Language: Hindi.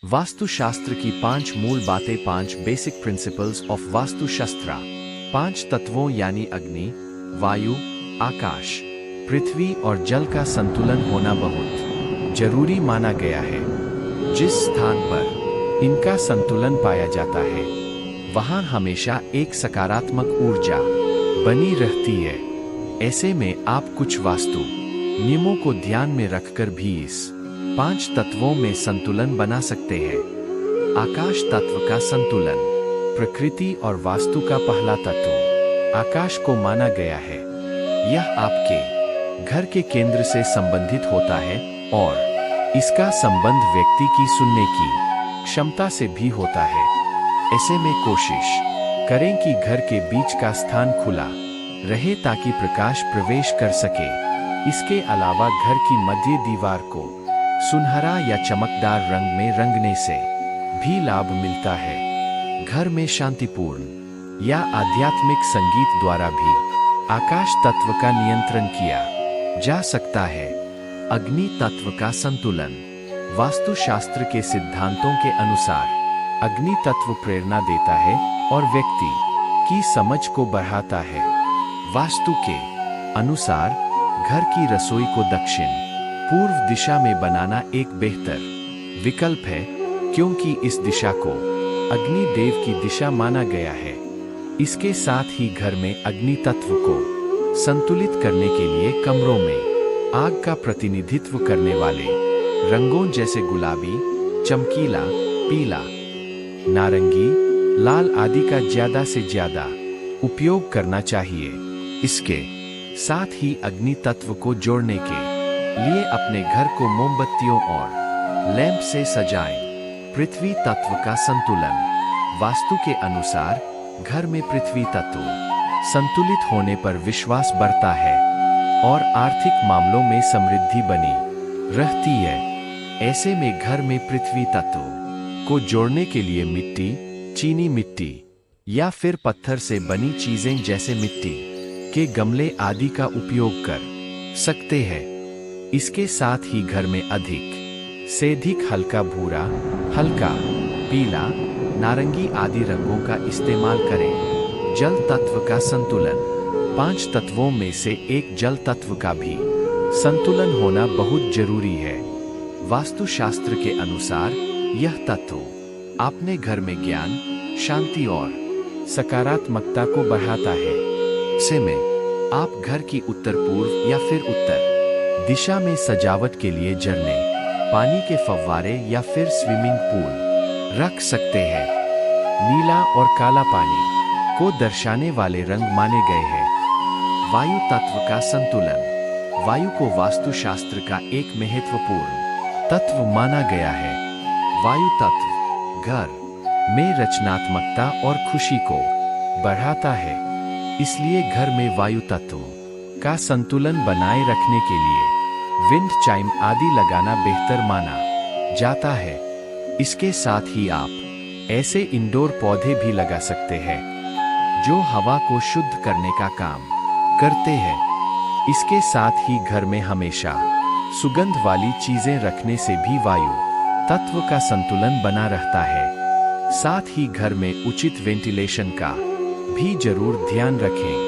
वास्तुशास्त्र की 5 मूल बातें। 5 बेसिक प्रिंसिपल्स ऑफ वास्तुशास्त्र। 5 तत्वों यानी अग्नि, वायु, आकाश, पृथ्वी और जल का संतुलन होना बहुत जरूरी माना गया है। जिस स्थान पर इनका संतुलन पाया जाता है वहां हमेशा एक सकारात्मक ऊर्जा बनी रहती है। ऐसे में आप कुछ वास्तु नियमों को ध्यान में रखकर भी इस 5 तत्वों में संतुलन बना सकते हैं। आकाश तत्व का संतुलन। प्रकृति और वास्तु का पहला तत्व आकाश को माना गया है। यह आपके घर के केंद्र से संबंधित होता है और इसका संबंध व्यक्ति की सुनने की क्षमता से भी होता है। ऐसे में कोशिश करें कि घर के बीच का स्थान खुला रहे ताकि प्रकाश प्रवेश कर सके। इसके अलावा घर की मध्य दीवार को सुनहरा या चमकदार रंग में रंगने से भी लाभ मिलता है। घर में शांतिपूर्ण या आध्यात्मिक संगीत द्वारा भी आकाश तत्व का नियंत्रण किया जा सकता है। अग्नि तत्व का संतुलन। वास्तुशास्त्र के सिद्धांतों के अनुसार अग्नि तत्व प्रेरणा देता है और व्यक्ति की समझ को बढ़ाता है। वास्तु के अनुसार घर की रसोई को दक्षिण पूर्व दिशा में बनाना एक बेहतर विकल्प है, क्योंकि इस दिशा को अग्नि देव की दिशा माना गया है। इसके साथ ही घर में अग्नि तत्व को संतुलित करने के लिए कमरों में आग का प्रतिनिधित्व करने वाले रंगों जैसे गुलाबी, चमकीला, पीला, नारंगी, लाल आदि का ज्यादा से ज्यादा उपयोग करना चाहिए। इसके साथ ही अग्नि तत्व को जोड़ने के लिए अपने घर को मोमबत्तियों और लैंप से सजाएं। पृथ्वी तत्व का संतुलन। वास्तु के अनुसार घर में पृथ्वी तत्व संतुलित होने पर विश्वास बढ़ता है और आर्थिक मामलों में समृद्धि बनी रहती है। ऐसे में घर में पृथ्वी तत्व को जोड़ने के लिए मिट्टी, चीनी मिट्टी या फिर पत्थर से बनी चीजें जैसे मिट्टी के गमले आदि का उपयोग कर सकते हैं। इसके साथ ही घर में अधिक से अधिक हल्का भूरा, हल्का पीला, नारंगी आदि रंगों का इस्तेमाल करें। जल तत्व का संतुलन। 5 तत्वों में से एक जल तत्व का भी संतुलन होना बहुत जरूरी है। वास्तुशास्त्र के अनुसार यह तत्व अपने घर में ज्ञान, शांति और सकारात्मकता को बढ़ाता है। ऐसे में आप घर की उत्तर पूर्व या फिर उत्तर दिशा में सजावट के लिए झरने, पानी के फव्वारे या फिर स्विमिंग पूल रख सकते हैं। नीला और काला पानी को दर्शाने वाले रंग माने गए हैं। वायु तत्व का संतुलन। वायु को वास्तुशास्त्र का एक महत्वपूर्ण तत्व माना गया है। वायु तत्व घर में रचनात्मकता और खुशी को बढ़ाता है। इसलिए घर में वायु तत्व का संतुलन बनाए रखने के लिए विंड चाइम आदि लगाना बेहतर माना जाता है। इसके साथ ही आप ऐसे इंडोर पौधे भी लगा सकते हैं जो हवा को शुद्ध करने का काम करते हैं। इसके साथ ही घर में हमेशा सुगंध वाली चीजें रखने से भी वायु तत्व का संतुलन बना रहता है। साथ ही घर में उचित वेंटिलेशन का भी जरूर ध्यान रखें।